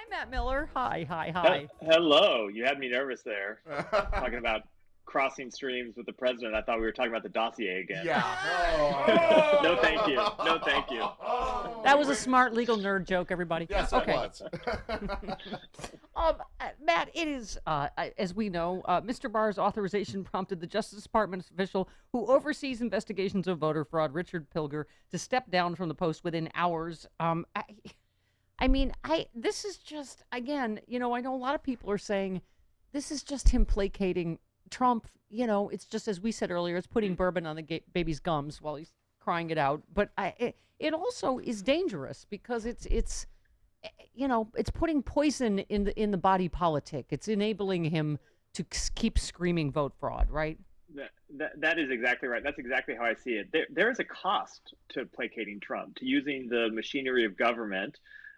Hi, Matt Miller. Hi. Hello. You had me nervous there. Talking about crossing streams with the president. I thought we were talking about the dossier again. Yeah. Oh, No, thank you. No, thank you. That was a smart legal nerd joke, everybody. Yes, okay. it was. Matt, it is, as we know, Mr. Barr's authorization prompted the Justice Department official who oversees investigations of voter fraud, Richard Pilger, to step down from the post within hours. This is just, again, I know a lot of people are saying this is just him placating Trump. It's just, as we said earlier, it's putting bourbon on the baby's gums while he's crying it out. But it also is dangerous because it's putting poison in the body politic. It's enabling him to keep screaming vote fraud, right? That is exactly right. That's exactly how I see it. There is a cost to placating Trump, to using the machinery of government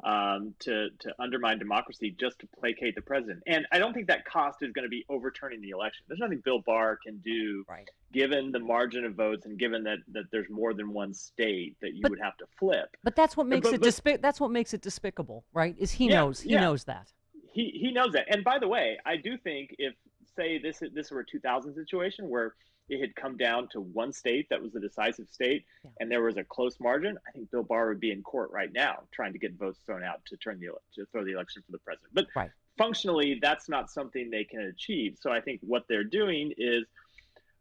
to undermine democracy just to placate the president. And I don't think that cost is going to be overturning the election. There's nothing Bill Barr can do, right, given the margin of votes and given that there's more than one state that you would have to flip. But that's what makes that's what makes it despicable, right? Is he knows that. He knows that. And by the way, I do think if, say, this were a 2000 situation where it had come down to one state that was the decisive state, and there was a close margin, I think Bill Barr would be in court right now trying to get votes thrown out to throw the election for the president. But functionally, that's not something they can achieve. So I think what they're doing is,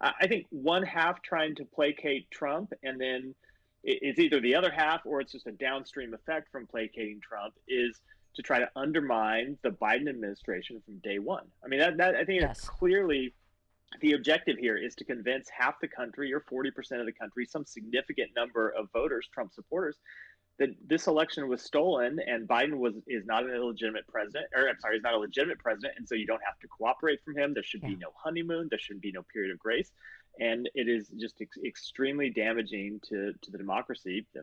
I think one half trying to placate Trump, and then it's either the other half or it's just a downstream effect from placating Trump, is to try to undermine the Biden administration from day one. I mean, that I think that's clearly the objective here, is to convince half the country or 40% of the country, some significant number of voters, Trump supporters, that this election was stolen and Biden is not an illegitimate president, or I'm sorry, he's not a legitimate president, and so you don't have to cooperate from him. There should be no honeymoon. There should be no period of grace, and it is just extremely damaging to the democracy. The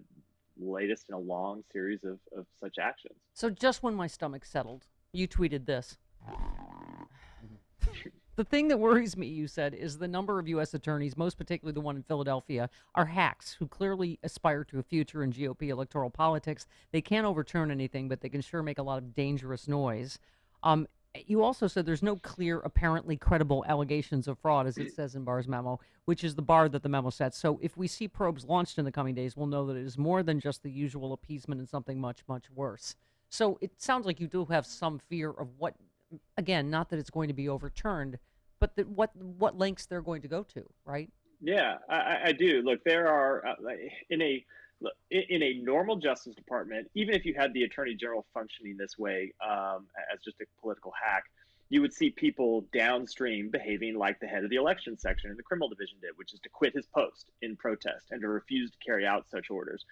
latest in a long series of such actions. So just when my stomach settled, you tweeted this. The thing that worries me, you said, is the number of U.S. attorneys, most particularly the one in Philadelphia, are hacks who clearly aspire to a future in GOP electoral politics. They can't overturn anything, but they can sure make a lot of dangerous noise. You also said there's no clear, apparently credible allegations of fraud, as it says in Barr's memo, which is the bar that the memo sets. So if we see probes launched in the coming days, we'll know that it is more than just the usual appeasement and something much, much worse. So it sounds like you do have some fear of what, again, not that it's going to be overturned, but what lengths they're going to go to, right? Yeah, I do. Look, there are in a normal Justice Department, even if you had the Attorney General functioning this way as just a political hack, you would see people downstream behaving like the head of the election section in the criminal division did, which is to quit his post in protest and to refuse to carry out such orders.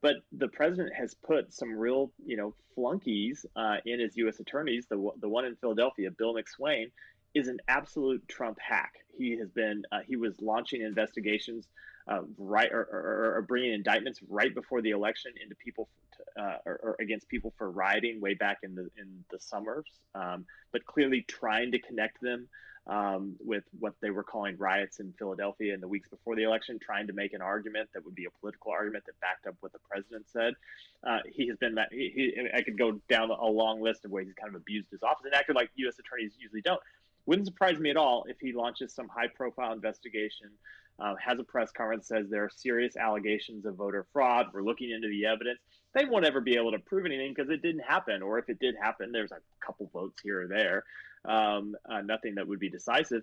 But the president has put some real, flunkies in his U.S. attorneys. The one in Philadelphia, Bill McSwain, is an absolute Trump hack. He was launching investigations or bringing indictments right before the election into people or against people for rioting way back in the summers, but clearly trying to connect them with what they were calling riots in Philadelphia in the weeks before the election, trying to make an argument that would be a political argument that backed up what the president said. He has been that. I could go down a long list of ways he's kind of abused his office and acted like U.S. attorneys usually don't. Wouldn't surprise me at all if he launches some high-profile investigation, has a press conference, says there are serious allegations of voter fraud. We're looking into the evidence. They won't ever be able to prove anything because it didn't happen. Or if it did happen, there's a couple votes here or there, nothing that would be decisive.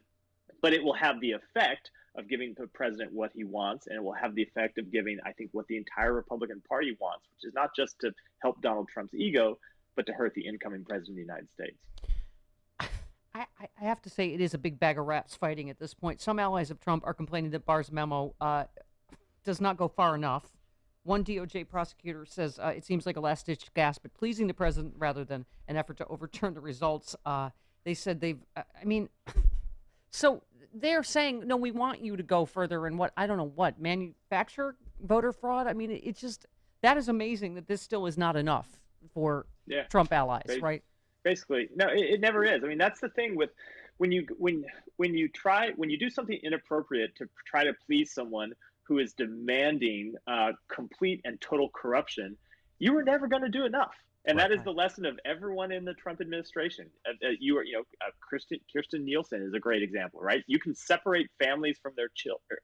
But it will have the effect of giving the president what he wants, and it will have the effect of giving, I think, what the entire Republican Party wants, which is not just to help Donald Trump's ego, but to hurt the incoming president of the United States. I have to say it is a big bag of rats fighting at this point. Some allies of Trump are complaining that Barr's memo does not go far enough. One DOJ prosecutor says it seems like a last-ditch gasp at pleasing the president rather than an effort to overturn the results. They said so they're saying, no, we want you to go further and manufacture voter fraud? I mean, it's just, that is amazing that this still is not enough for Trump allies, right? Basically, no, it never is. I mean, that's the thing with when you do something inappropriate to try to please someone who is demanding complete and total corruption. you were never going to do enough. And that is Right. the lesson of everyone in the Trump administration. Kirsten Nielsen is a great example, right? You can separate families from their children,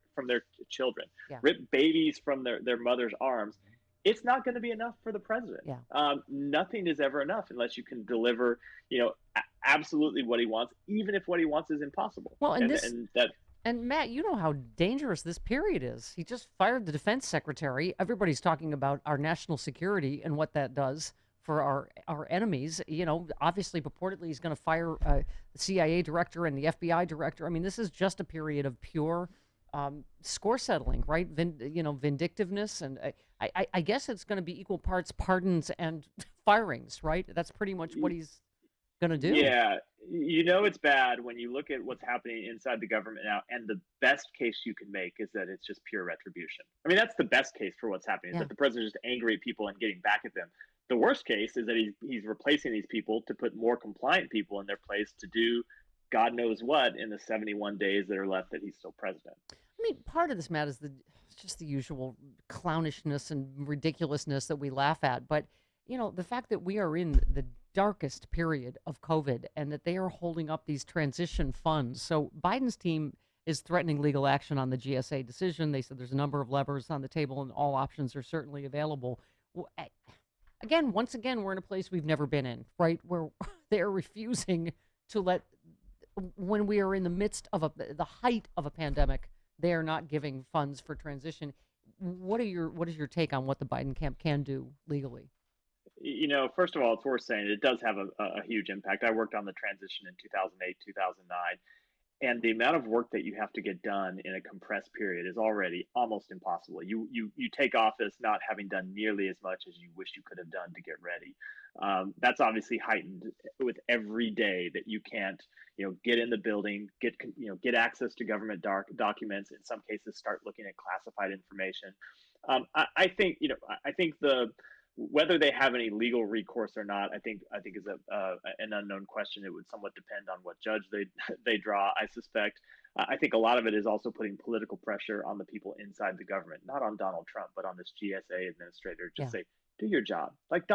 Yeah. rip babies from their mother's arms. It's not going to be enough for the president. Yeah. Nothing is ever enough unless you can deliver, absolutely what he wants, even if what he wants is impossible. Well, that. And Matt, you know how dangerous this period is. He just fired the defense secretary. Everybody's talking about our national security and what that does for our enemies. Obviously, purportedly, he's going to fire the CIA director and the FBI director. I mean, this is just a period of pure score settling, right? Vindictiveness, and I guess it's going to be equal parts pardons and firings, right? That's pretty much what he's going to do. Yeah, it's bad when you look at what's happening inside the government now, and the best case you can make is that it's just pure retribution. I mean, that's the best case for what's happening, is that the president's just angry at people and getting back at them. The worst case is that he's replacing these people to put more compliant people in their place to do God knows what in the 71 days that are left that he's still president. I mean, part of this, Matt, is just the usual clownishness and ridiculousness that we laugh at. But, the fact that we are in the darkest period of COVID and that they are holding up these transition funds. So Biden's team is threatening legal action on the GSA decision. They said there's a number of levers on the table and all options are certainly available. Once again, we're in a place we've never been in, right? Where they're refusing to when we are in the midst of the height of a pandemic, they are not giving funds for transition. What is your take on what the Biden camp can do legally? First of all, it's worth saying it does have a huge impact. I worked on the transition in 2008, 2009. And the amount of work that you have to get done in a compressed period is already almost impossible. You take office not having done nearly as much as you wish you could have done to get ready. That's obviously heightened with every day that you can't, get in the building, get access to government documents. In some cases, start looking at classified information. I think whether they have any legal recourse or not, I think is an unknown question. It would somewhat depend on what judge they draw. I suspect. I think a lot of it is also putting political pressure on the people inside the government, not on Donald Trump, but on this GSA administrator. Just say, do your job. Like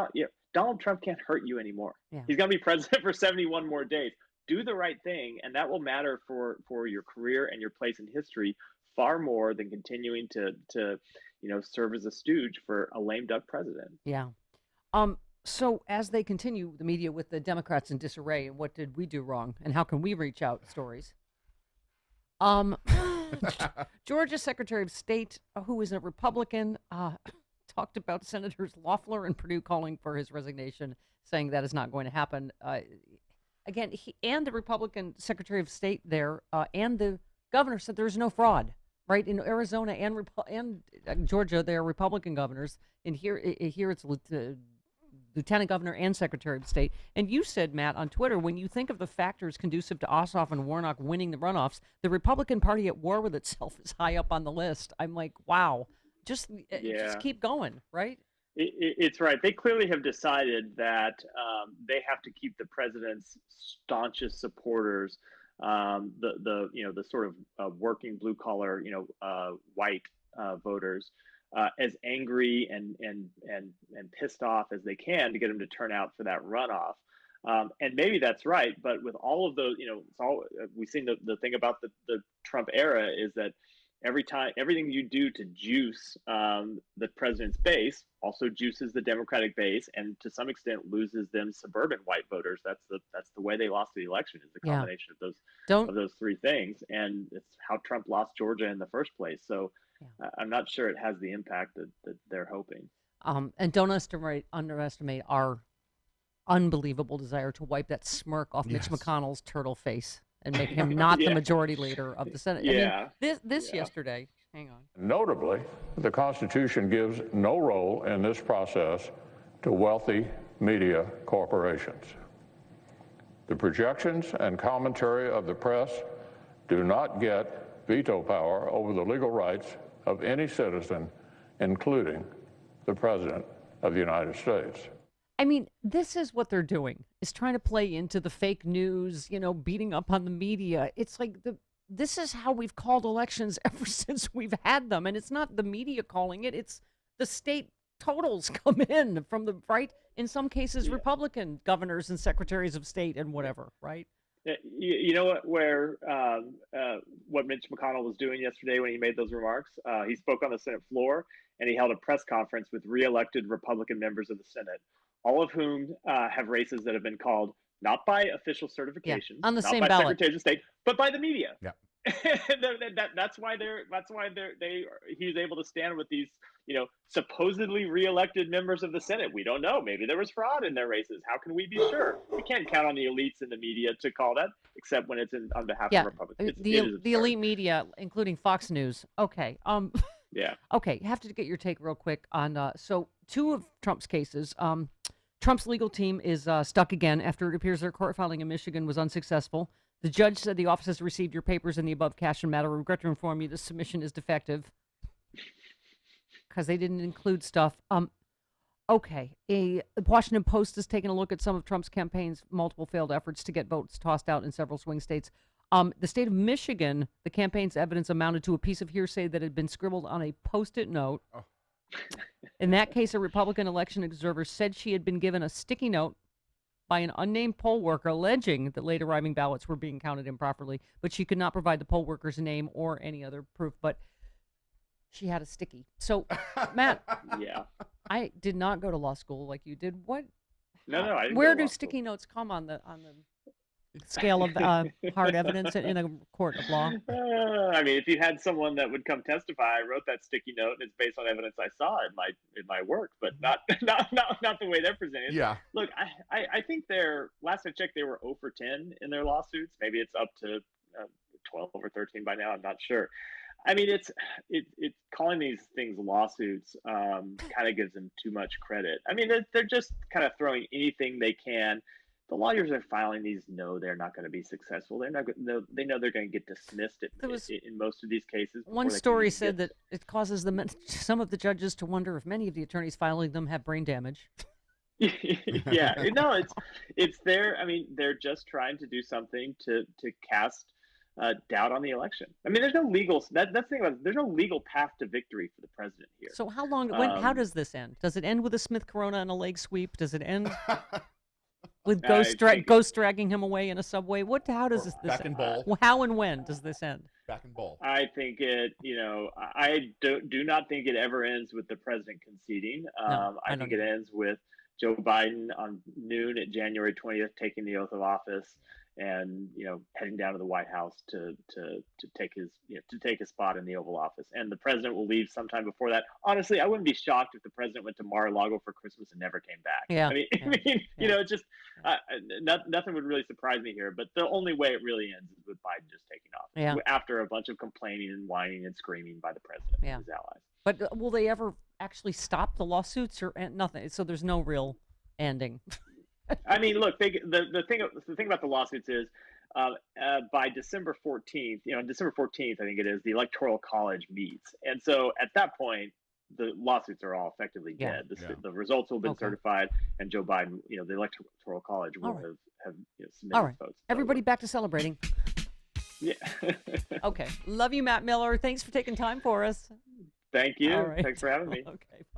Donald Trump can't hurt you anymore. Yeah. He's going to be president for 71 more days. Do the right thing, and that will matter for your career and your place in history far more than continuing to serve as a stooge for a lame duck president. Yeah. So as they continue the media with the Democrats in disarray, and what did we do wrong, and how can we reach out stories? Georgia Secretary of State, who is a Republican, talked about Senators Loeffler and Perdue calling for his resignation, saying that is not going to happen. Again, he and the Republican Secretary of State there and the governor said there's no fraud. Right, in Arizona and Georgia, they are Republican governors. And here it's Lieutenant Governor and Secretary of State. And you said, Matt, on Twitter, when you think of the factors conducive to Ossoff and Warnock winning the runoffs, the Republican Party at war with itself is high up on the list. I'm like, wow, just keep going, right? It's right. They clearly have decided that they have to keep the president's staunchest supporters, the sort of working blue collar, white voters, as angry and pissed off as they can to get them to turn out for that runoff. And maybe that's right, but with all of those, we've seen the thing about the Trump era is that everything you do to juice the president's base also juices the Democratic base, and to some extent loses them suburban white voters. That's the way they lost the election, is the combination of those three things, and it's how Trump lost Georgia in the first place. So I'm not sure it has the impact that they're hoping. And don't underestimate our unbelievable desire to wipe that smirk off Mitch McConnell's turtle face and make him not the majority leader of the Senate. I mean, this yesterday, hang on. Notably, the Constitution gives no role in this process to wealthy media corporations. The projections and commentary of the press do not get veto power over the legal rights of any citizen, including the President of the United States. I mean, this is what they're doing, is trying to play into the fake news, beating up on the media. It's like this is how we've called elections ever since we've had them. And it's not the media calling it. It's the state totals come in from the right. In some cases, Yeah. Republican governors and secretaries of state and whatever, right? You know what Mitch McConnell was doing yesterday when he made those remarks? He spoke on the Senate floor and he held a press conference with re-elected Republican members of the Senate, all of whom have races that have been called not by official certifications, on the not same by ballot. secretaries of state, but by the media. Yeah. That's why he was able to stand with these, supposedly reelected members of the Senate. We don't know. Maybe there was fraud in their races. How can we be sure? We can't count on the elites in the media to call that, except when it's on behalf of Republicans. The elite media, including Fox News. Okay. Yeah. Okay. Have to get your take real quick on. So two of Trump's cases. Trump's legal team is stuck again after it appears their court filing in Michigan was unsuccessful. The judge said the office has received your papers in the above caption matter. We regret to inform you this submission is defective because they didn't include stuff. Okay. The Washington Post has taken a look at some of Trump's campaign's multiple failed efforts to get votes tossed out in several swing states. The state of Michigan, the campaign's evidence amounted to a piece of hearsay that had been scribbled on a Post-it note. Oh. In that case, a Republican election observer said she had been given a sticky note by an unnamed poll worker alleging that late arriving ballots were being counted improperly, but she could not provide the poll worker's name or any other proof, but she had a sticky. So, Matt, Yeah. I did not go to law school like you did. What? No, I didn't Where go to do law sticky school. notes come on the scale of hard evidence in a court of law? I mean, if you had someone that would come testify, I wrote that sticky note, and it's based on evidence I saw in my work, but not the way they're presented. Yeah. Look, I think last I checked, they were 0 for 10 in their lawsuits. Maybe it's up to 12 or 13 by now. I'm not sure. I mean, it's calling these things lawsuits kind of gives them too much credit. I mean, they're just kind of throwing anything they can. The lawyers are filing these know they're not going to be successful. They know they're going to get dismissed in most of these cases. One story said that it causes some of the judges to wonder if many of the attorneys filing them have brain damage. Yeah, no, it's there. I mean, they're just trying to do something to cast doubt on the election. I mean, there's no legal. That's the thing about it, there's no legal path to victory for the president here. So how long? How does this end? Does it end with a Smith Corona and a leg sweep? Does it end with ghost dragging him away in a subway? How does this back in bowl? How and when does this end? Back in bowl. I think I do not think it ever ends with the president conceding. I think it ends with Joe Biden on noon at January 20th taking the oath of office and heading down to the White House to take his spot in the Oval Office, and the president will leave sometime before that. Honestly, I wouldn't be shocked if the president went to Mar-a-Lago for Christmas and never came back. Yeah, it's just nothing would really surprise me here. But the only way it really ends is with Biden just taking off after a bunch of complaining and whining and screaming by the president and his allies. But will they ever actually stop the lawsuits or nothing? So there's no real ending. I mean, look, the thing about the lawsuits is by December 14th, December 14th, I think it is, the Electoral College meets. And so at that point, the lawsuits are all effectively dead. The results will have been certified, and Joe Biden, the Electoral College will have submitted his votes. Everybody back to celebrating. Yeah. Okay. Love you, Matt Miller. Thanks for taking time for us. Thank you. All right. Thanks for having me. Okay. Bye.